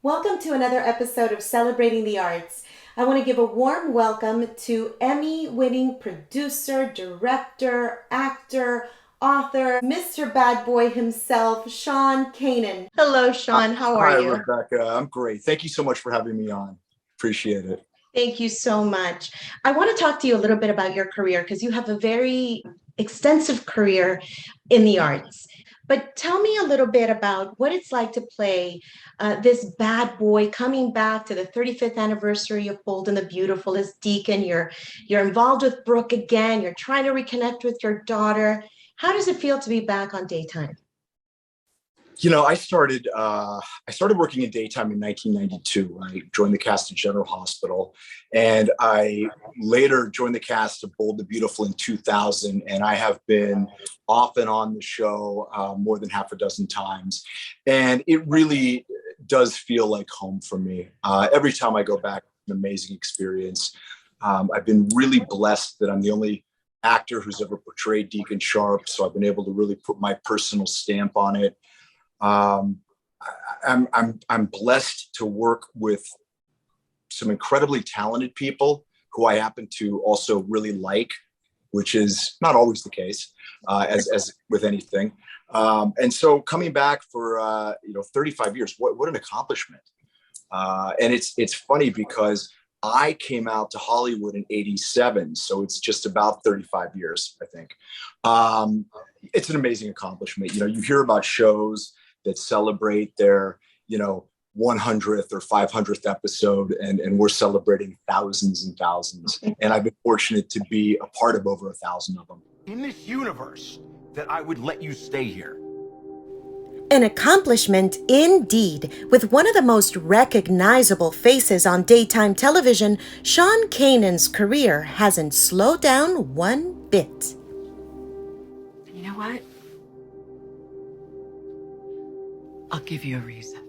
Welcome to another episode of Celebrating the Arts. I want to give a warm welcome to Emmy-winning producer, director, actor, author, Mr. Bad Boy himself, Sean Kanan. Hello, Sean. How are Hi, you? Rebecca. I'm great. Thank you so much for having me on. Appreciate it. Thank you so much. I want to talk to you a little bit about your career because you have a very extensive career in the arts. But tell me a little bit about what it's like to play this bad boy coming back to the 35th anniversary of Bold and the Beautiful as Deacon. You're involved with Brooke again. You're trying to reconnect with your daughter. How does it feel to be back on daytime? I started working in daytime in 1992. I joined the cast of General Hospital, and I later joined the cast of Bold the Beautiful in 2000. And I have been off and on the show more than half a dozen times, and it really does feel like home for me. Every time I go back, it's an amazing experience. I've been really blessed that I'm the only actor who's ever portrayed Deacon Sharp, so I've been able to really put my personal stamp on it. Um, I'm blessed to work with some incredibly talented people who I happen to also really like, which is not always the case, as with anything. And so coming back for 35 years, what an accomplishment! And it's funny because I came out to Hollywood in '87, so it's just about 35 years, I think. It's an amazing accomplishment. You hear about shows that celebrate their, 100th or 500th episode, and we're celebrating thousands and thousands. And I've been fortunate to be a part of over 1,000 of them. In this universe, that I would let you stay here. An accomplishment indeed. With one of the most recognizable faces on daytime television, Sean Kanan's career hasn't slowed down one bit. You know what? I'll give you a reason.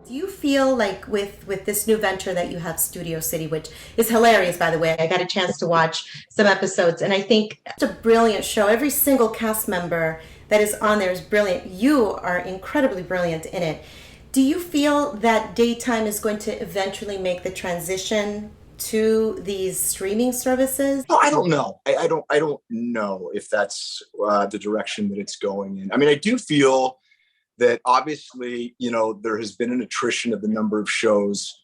Do you feel like with this new venture that you have, Studio City, which is hilarious, by the way? I got a chance to watch some episodes, and I think it's a brilliant show. Every single cast member that is on there is brilliant. You are incredibly brilliant in it. Do you feel that daytime is going to eventually make the transition to these streaming services? No, I don't know. I don't know if that's the direction that it's going in. I mean, I do feel that obviously, there has been an attrition of the number of shows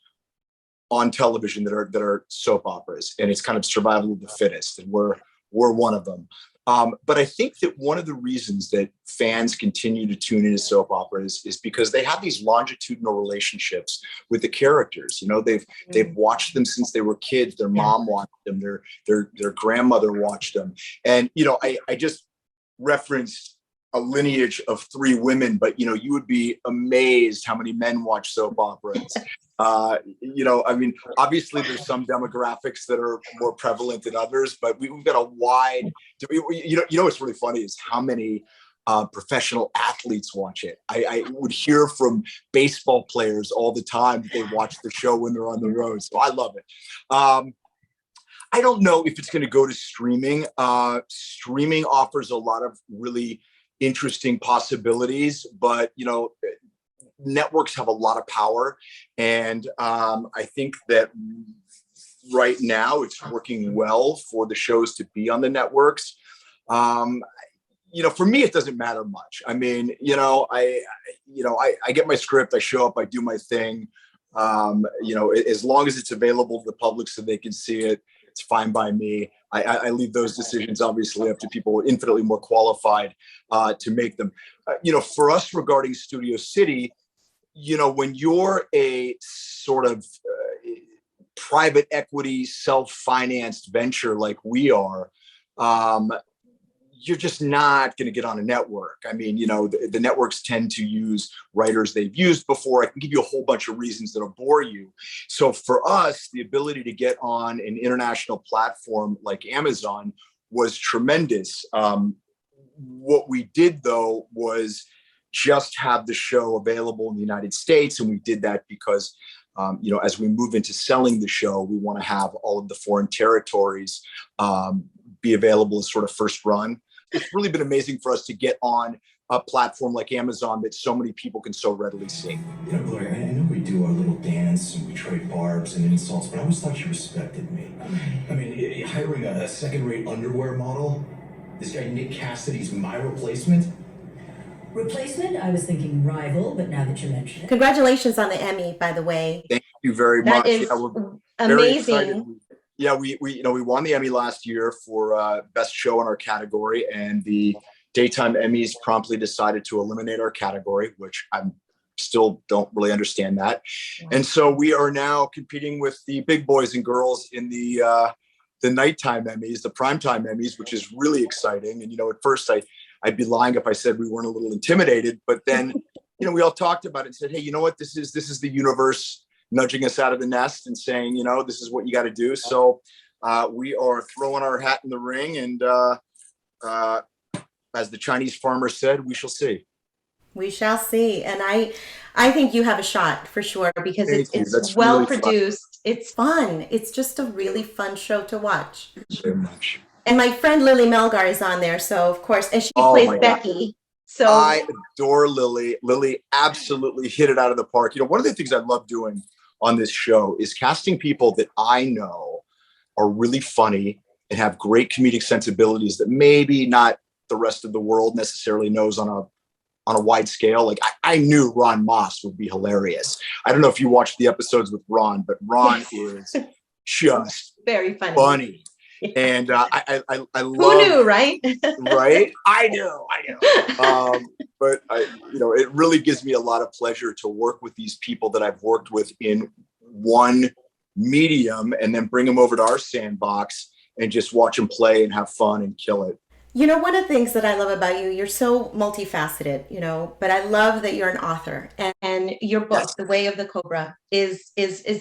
on television that are soap operas, and it's kind of survival of the fittest, and we're one of them. But I think that one of the reasons that fans continue to tune into soap operas is because they have these longitudinal relationships with the characters. They've watched them since they were kids. Their mom watched them. Their grandmother watched them. And I just referenced a lineage of three women, but you would be amazed how many men watch soap operas. I mean, obviously there's some demographics that are more prevalent than others, but we've got a wide, what's really funny is how many professional athletes watch it. I would hear from baseball players all the time that they watch the show when they're on the road. So I love it. I don't know if it's going to go to streaming. Streaming offers a lot of really interesting possibilities, but networks have a lot of power, and I think that right now it's working well for the shows to be on the networks. For me, it doesn't matter much. I mean, I get my script, I show up, I do my thing. As long as it's available to the public so they can see it, it's fine by me. I leave those decisions obviously up to people infinitely more qualified to make them. For us regarding Studio City, when you're a sort of private equity, self-financed venture like we are, you're just not going to get on a network. I mean, the networks tend to use writers they've used before. I can give you a whole bunch of reasons that'll bore you. So for us, the ability to get on an international platform like Amazon was tremendous. What we did, though, was just have the show available in the United States. And we did that because, as we move into selling the show, we want to have all of the foreign territories be available as sort of first run. It's really been amazing for us to get on a platform like Amazon that so many people can so readily see. You know, Gloria, I know we do our little dance and we trade barbs and insults, but I always thought you respected me. I mean, hiring a second-rate underwear model, this guy Nick Cassidy's my replacement. Replacement? I was thinking rival, but now that you mention it. Congratulations on the Emmy, by the way. Thank you very That much. is We're very excited. amazing. Yeah, we won the Emmy last year for best show in our category, and the daytime Emmys promptly decided to eliminate our category, which I'm still don't really understand that. And so we are now competing with the big boys and girls in the nighttime Emmys, the primetime Emmys, which is really exciting. And at first I'd be lying if I said we weren't a little intimidated, but then we all talked about it and said, hey, you know what, this is the universe nudging us out of the nest and saying, this is what you got to do. So we are throwing our hat in the ring, and as the Chinese farmer said, we shall see. We shall see. And I think you have a shot for sure, because it's well really produced. It's fun. It's just a really fun show to watch. Very much. And my friend Lily Melgar is on there. So of course, and she Oh plays my God. Becky. So I adore Lily. Lily absolutely hit it out of the park. One of the things I love doing on this show is casting people that I know are really funny and have great comedic sensibilities that maybe not the rest of the world necessarily knows on a wide scale. Like I knew Ron Moss would be hilarious. I don't know if you watched the episodes with Ron, but Ron is just very funny. Funny. And I love. Who knew, right? Right? I knew. But it really gives me a lot of pleasure to work with these people that I've worked with in one medium, and then bring them over to our sandbox and just watch them play and have fun and kill it. One of the things that I love about you, you're so multifaceted, but I love that you're an author, and your book, The Way of the Cobra, is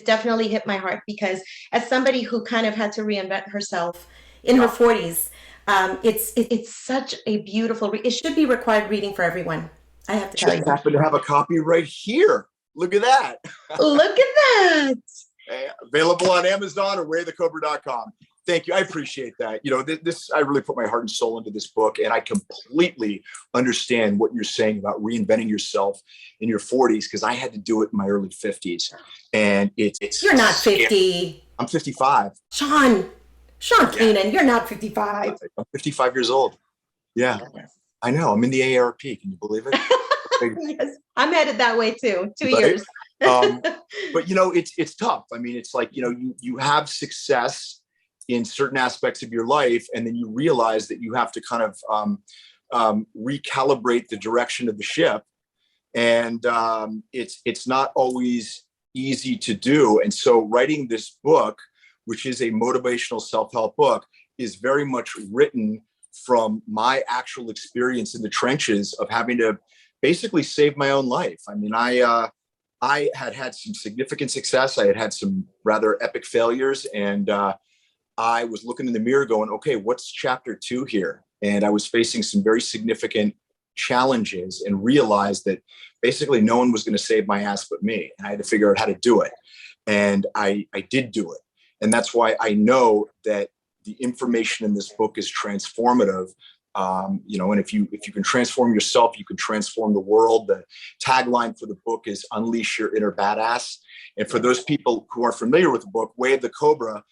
definitely hit my heart, because as somebody who kind of had to reinvent herself in her 40s, it's such a beautiful, it should be required reading for everyone. I have to tell you. I happen to have a copy right here. Look at that. Look at that. Available on Amazon or wayofthecobra.com. Thank you. I appreciate that. I really put my heart and soul into this book, and I completely understand what you're saying about reinventing yourself in your 40s, because I had to do it in my early 50s. And it's You're not 50. I'm 55. Sean Kanan, you're not 55. I'm 55 years old. Yeah, I know. I'm in the AARP. Can you believe it? Yes, I'm headed that way too. 2 Right? years. But it's tough. I mean, it's like, you have success in certain aspects of your life, and then you realize that you have to kind of recalibrate the direction of the ship, and it's not always easy to do. And so writing this book, which is a motivational self-help book, is very much written from my actual experience in the trenches of having to basically save my own life. I mean, I had some significant success. I had some rather epic failures, and I was looking in the mirror going, okay, what's chapter 2 here? And I was facing some very significant challenges, and realized that basically no one was going to save my ass but me. And I had to figure out how to do it. And I did do it. And that's why I know that the information in this book is transformative. And if you can transform yourself, you can transform the world. The tagline for the book is Unleash Your Inner Badass. And for those people who are familiar with the book, Way of the Cobra,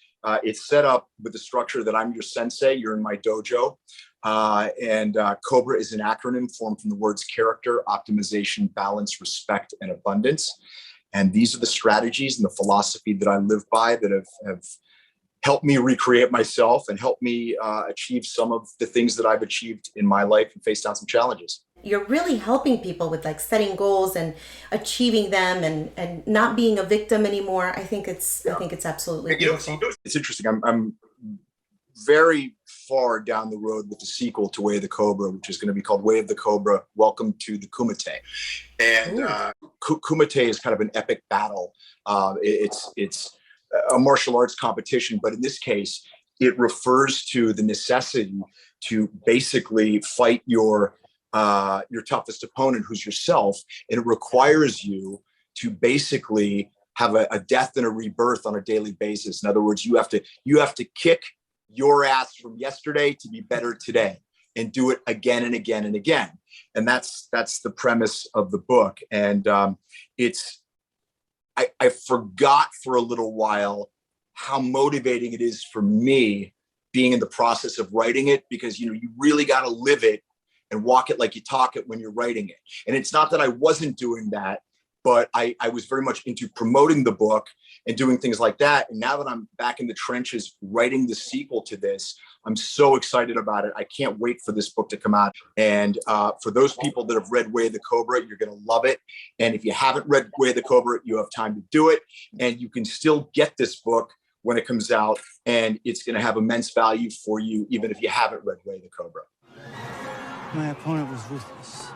it's set up with the structure that I'm your sensei, you're in my dojo. And Cobra is an acronym formed from the words character, optimization, balance, respect, and abundance. And these are the strategies and the philosophy that I live by that have helped me recreate myself and helped me achieve some of the things that I've achieved in my life and face down some challenges. You're really helping people with like setting goals and achieving them, and not being a victim anymore. I think it's absolutely beautiful. It's interesting. I'm very far down the road with the sequel to Way of the Cobra, which is going to be called Way of the Cobra, Welcome to the Kumite. And Kumite is kind of an epic battle. It's a martial arts competition, but in this case, it refers to the necessity to basically fight your toughest opponent, who's yourself, and it requires you to basically have a death and a rebirth on a daily basis. In other words, you have to kick your ass from yesterday to be better today. and do it again and again and again. And that's the premise of the book. And I forgot for a little while how motivating it is for me being in the process of writing it, because, you really got to live it and walk it like you talk it when you're writing it. And it's not that I wasn't doing that, but I was very much into promoting the book and doing things like that. And now that I'm back in the trenches writing the sequel to this, I'm so excited about it. I can't wait for this book to come out. And for those people that have read Way of the Cobra, you're going to love it. And if you haven't read Way of the Cobra, you have time to do it. And you can still get this book when it comes out. And it's going to have immense value for you, even if you haven't read Way of the Cobra. My opponent was ruthless.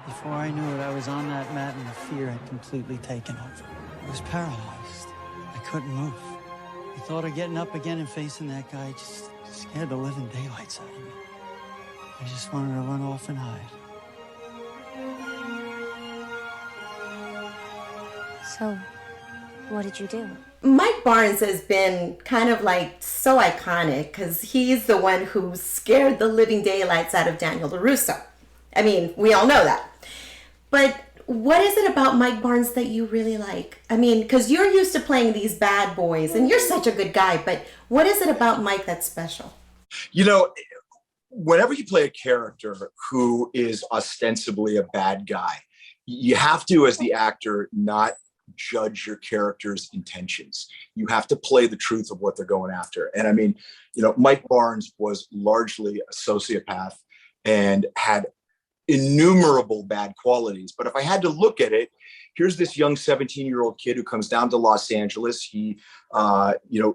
Before I knew it, I was on that mat and the fear had completely taken over. I was paralyzed. I couldn't move. The thought of getting up again and facing that guy just scared the living daylights out of me. I just wanted to run off and hide. So, what did you do? Mike Barnes has been kind of like so iconic because he's the one who scared the living daylights out of Daniel LaRusso. I mean, we all know that. But what is it about Mike Barnes that you really like? I mean, because you're used to playing these bad boys and you're such a good guy, but what is it about Mike that's special? Whenever you play a character who is ostensibly a bad guy, you have to, as the actor, not judge your character's intentions. You have to play the truth of what they're going after. And I mean, Mike Barnes was largely a sociopath and had innumerable bad qualities. But if I had to look at it, here's this young 17-year-old kid who comes down to Los Angeles. He,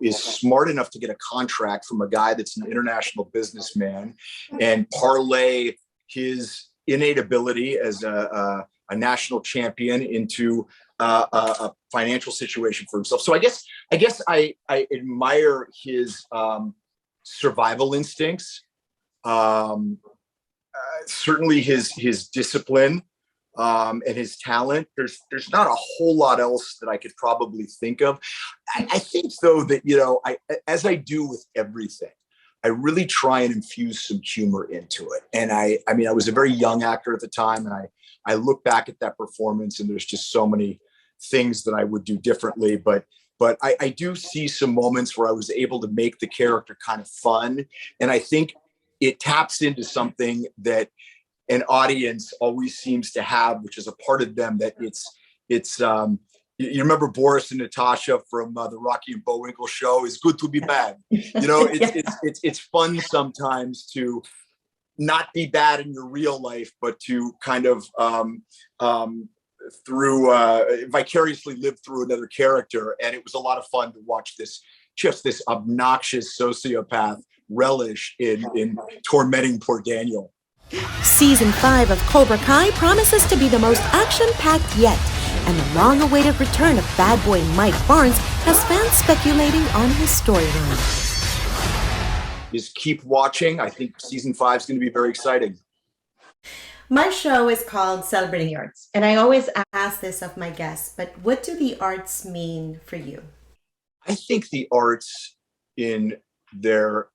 is smart enough to get a contract from a guy that's an international businessman and parlay his innate ability as a national champion into a financial situation for himself. So I guess I admire his survival instincts. Certainly his discipline and his talent. There's not a whole lot else that I could probably think of. I think though that, as I do with everything, I really try and infuse some humor into it. And I was a very young actor at the time, and I look back at that performance and there's just so many things that I would do differently. But I do see some moments where I was able to make the character kind of fun. And I think it taps into something that an audience always seems to have, which is a part of them, that it's you remember Boris and Natasha from the Rocky and Bullwinkle show? It's good to be bad. It's fun sometimes to not be bad in your real life, but to kind of vicariously live through another character. And it was a lot of fun to watch this obnoxious sociopath relish in tormenting poor Daniel. Season 5 of Cobra Kai promises to be the most action-packed yet, and the long-awaited return of bad boy Mike Barnes has fans speculating on his storyline. Just keep watching. I think season 5 is going to be very exciting. My show is called Celebrating the Arts, and I always ask this of my guests, but what do the arts mean for you? I think the arts in their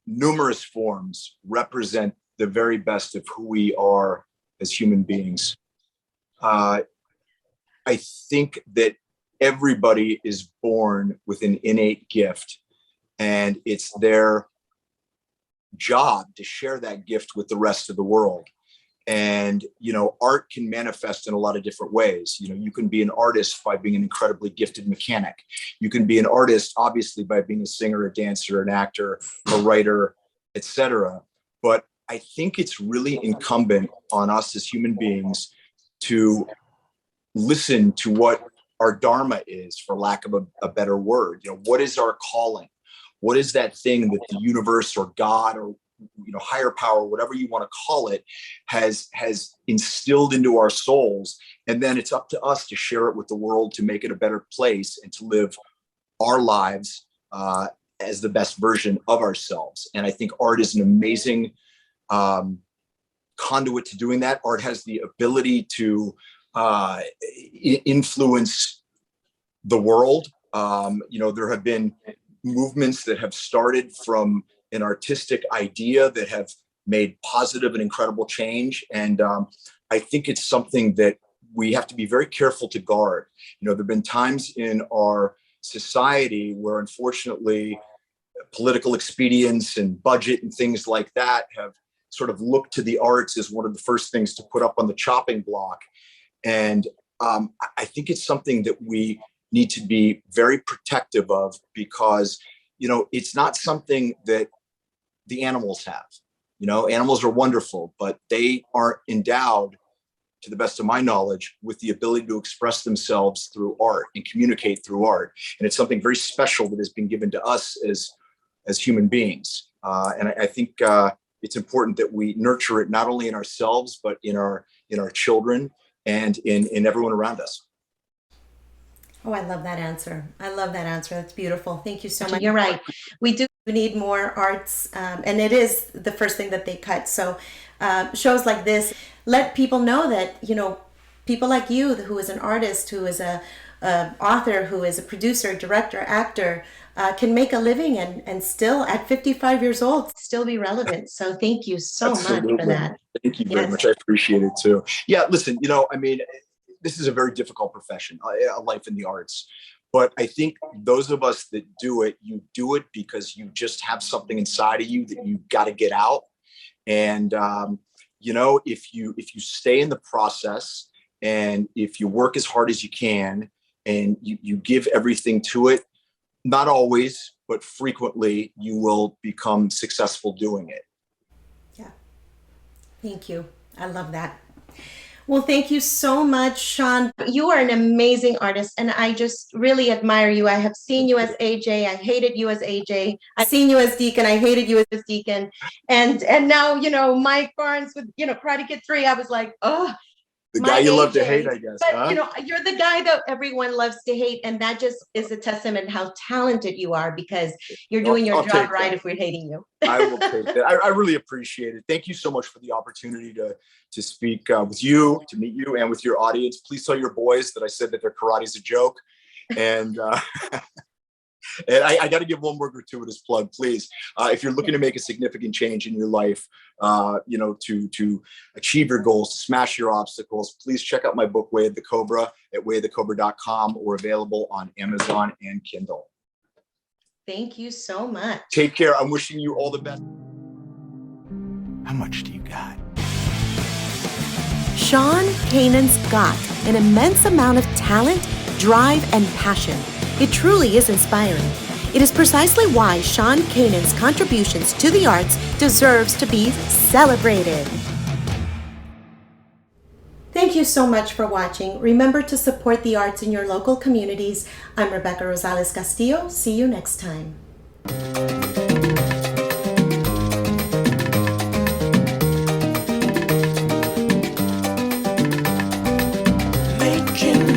numerous forms represent the very best of who we are as human beings. I think that everybody is born with an innate gift, and it's their job to share that gift with the rest of the world. And, art can manifest in a lot of different ways. You can be an artist by being an incredibly gifted mechanic. You can be an artist, obviously, by being a singer, a dancer, an actor, a writer, etc. But I think it's really incumbent on us as human beings to listen to what our dharma is, for lack of a better word. What is our calling? What is that thing that the universe or God or higher power, whatever you want to call it, has instilled into our souls? And then it's up to us to share it with the world, to make it a better place and to live our lives as the best version of ourselves. And I think art is an amazing conduit to doing that. Art has the ability to influence the world. There have been movements that have started from an artistic idea that have made positive and incredible change. And I think it's something that we have to be very careful to guard. You know, there have been times in our society where, unfortunately, political expedience and budget and things like that have sort of looked to the arts as one of the first things to put up on the chopping block. And I think it's something that we need to be very protective of, because, you know, it's not something that the animals have. You know, animals are wonderful, but they aren't endowed, to the best of my knowledge, with the ability to express themselves through art and communicate through art. And it's something very special that has been given to us as human beings. And I think it's important that we nurture it not only in ourselves, but in our children and in everyone around us. Oh, I love that answer. I love that answer. That's beautiful. Thank you so much. You're right. We do need more arts, and it is the first thing that they cut. So shows like this let people know that, you know, people like you, who is an artist, who is a author, who is a producer, director, actor, can make a living and still at 55 years old still be relevant. So thank you so much for that. Thank you very much. I appreciate it too. Yeah, listen, you know, I mean, this is a very difficult profession, a life in the arts. But I think those of us that do it, you do it because you just have something inside of you that you got to get out. And you know, if you stay in the process, and if you work as hard as you can, and you give everything to it, not always, but frequently, you will become successful doing it. Yeah. Thank you. I love that. Well, thank you so much, Sean. You are an amazing artist, and I just really admire you. I have seen you as AJ. I hated you as AJ. I've seen you as Deacon. I hated you as Deacon. And now, you know, Mike Barnes with, you know, Karate Kid 3, I was like, oh, the guy you love to hate, I guess. But, you know, you're the guy that everyone loves to hate, and that just is a testament how talented you are, because you're doing your job right if we're hating you. I will take that. I really appreciate it. Thank you so much for the opportunity to speak with you, to meet you, and with your audience. Please tell your boys that I said that their karate's a joke. And and I got to give one more gratuitous plug, please. If you're looking to make a significant change in your life, you know, to achieve your goals, to smash your obstacles, please check out my book, Way of the Cobra, at wayofthecobra.com, or available on Amazon and Kindle. Thank you so much. Take care. I'm wishing you all the best. How much do you got? Sean Kanan's got an immense amount of talent, drive, and passion. It truly is inspiring. It is precisely why Sean Kanan's contributions to the arts deserves to be celebrated. Thank you so much for watching. Remember to support the arts in your local communities. I'm Rebecca Rosales Castillo. See you next time. Making